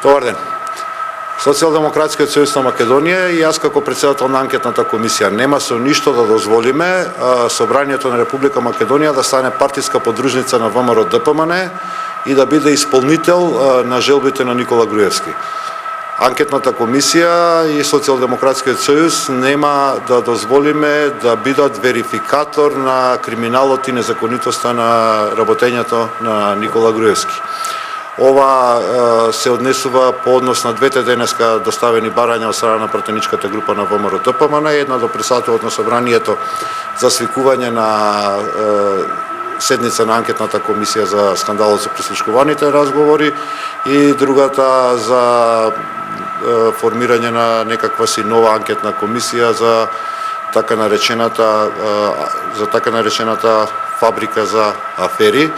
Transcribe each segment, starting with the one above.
Добар ден. Социјалдемократскиот сојуз на Македонија и јас како претседател на анкетната комисија нема со ништо да дозволиме Собранието на Република Македонија да стане партиска подружница на ВМРО ДПМН и да биде исполнител на желбите на Никола Груевски. Анкетната комисија и Социјалдемократскиот сојуз нема да дозволиме да бидат верификатор на криминалот и незаконитоста на работењето на Никола Груевски. Ова се однесува по однос на двете денеска доставени барања од страна на пратеничката група на ВМРО ДПМН, една до председателот на Собранието за свикување на седница на анкетната комисија за скандалот со прислушкуваните разговори и другата за формирање на некаква си нова анкетна комисија за така наречената фабрика за афери,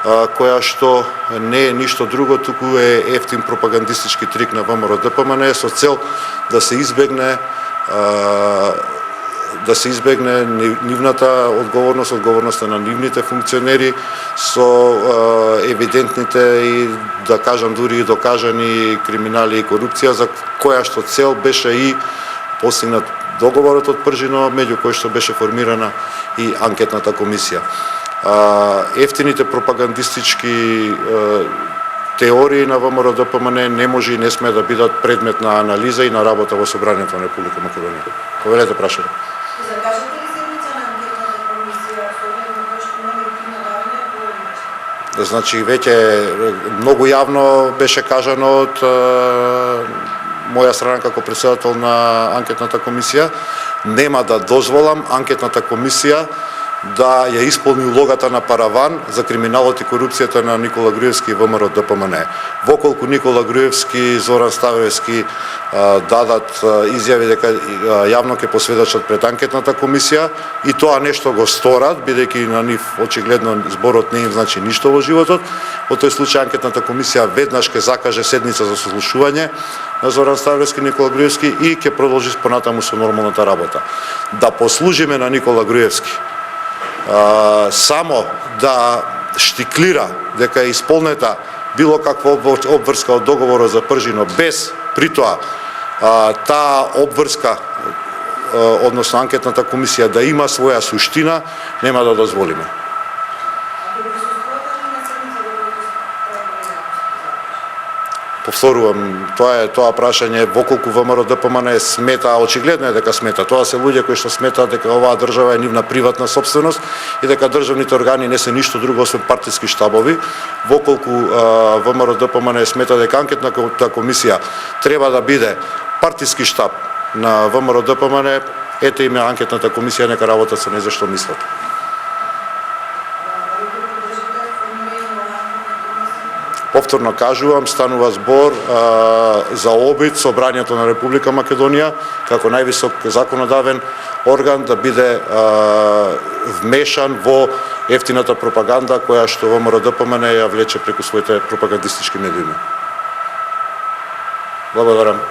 која што не е ништо друго, туку е ефтин пропагандистички трик на ВМРО ДПМН со цел да се избегне нивната одговорноста на нивните функционери со евидентните и да кажам дури и докажани криминали и корупција, за која што цел беше и постигнат договорот од Пржино, меѓу кој што беше формирана и анкетната комисија. Ефтините пропагандистички теории на ВМРО ДПМН не може и не сме да бидат предмет на анализа и на работа во Собранието на Република Македонија. Повелете прашање. Закажете ли седница на анкетната комисија со оглед на што негативно давање по овој? Значи, веќе многу јавно беше кажано од моја страна како претседател на анкетната комисија, нема да дозволам анкетната комисија да ја исполни улогата на параван за криминалот и корупцијата на Никола Груевски и ВМРО ДПМН. Воколку Никола Груевски и Зоран Ставевски дадат изјави дека јавно ќе посведочат пред анкетната комисија и тоа нешто го сторат, бидејќи на нив очигледно зборот не им значи ништо во животот, во тој случај анкетната комисија веднаш ќе закаже седница за сослушување на Зоран Ставевски и Никола Груевски и ќе продолжи понатаму со нормалната работа. Да послужиме на Никола Груевски само да штиклира дека е исполнета било каква обврска од договорот за Пржино, без притоа таа обврска, односно анкетната комисија да има своја суштина, нема да дозволиме. Повторувам, тоа прашање воколку ВМРО ДПМН смета, очигледно е дека смета. Тоа се луѓе кои што сметаат дека оваа држава е нивна приватна сопственост и дека државните органи не се ништо друго освен партиски штабови. Воколку ВМРО ДПМН смета дека анкетната комисија треба да биде партиски штаб на ВМРО ДПМН, ете име анкетната комисија, нека работат со нејзе што мислат. Повторно кажувам, станува збор за обид Собранието на Република Македонија како највисок законодавен орган да биде вмешан во ефтината пропаганда која што ВМРО ДПМН ја влече преку своите пропагандистички медиуми. Благодарам.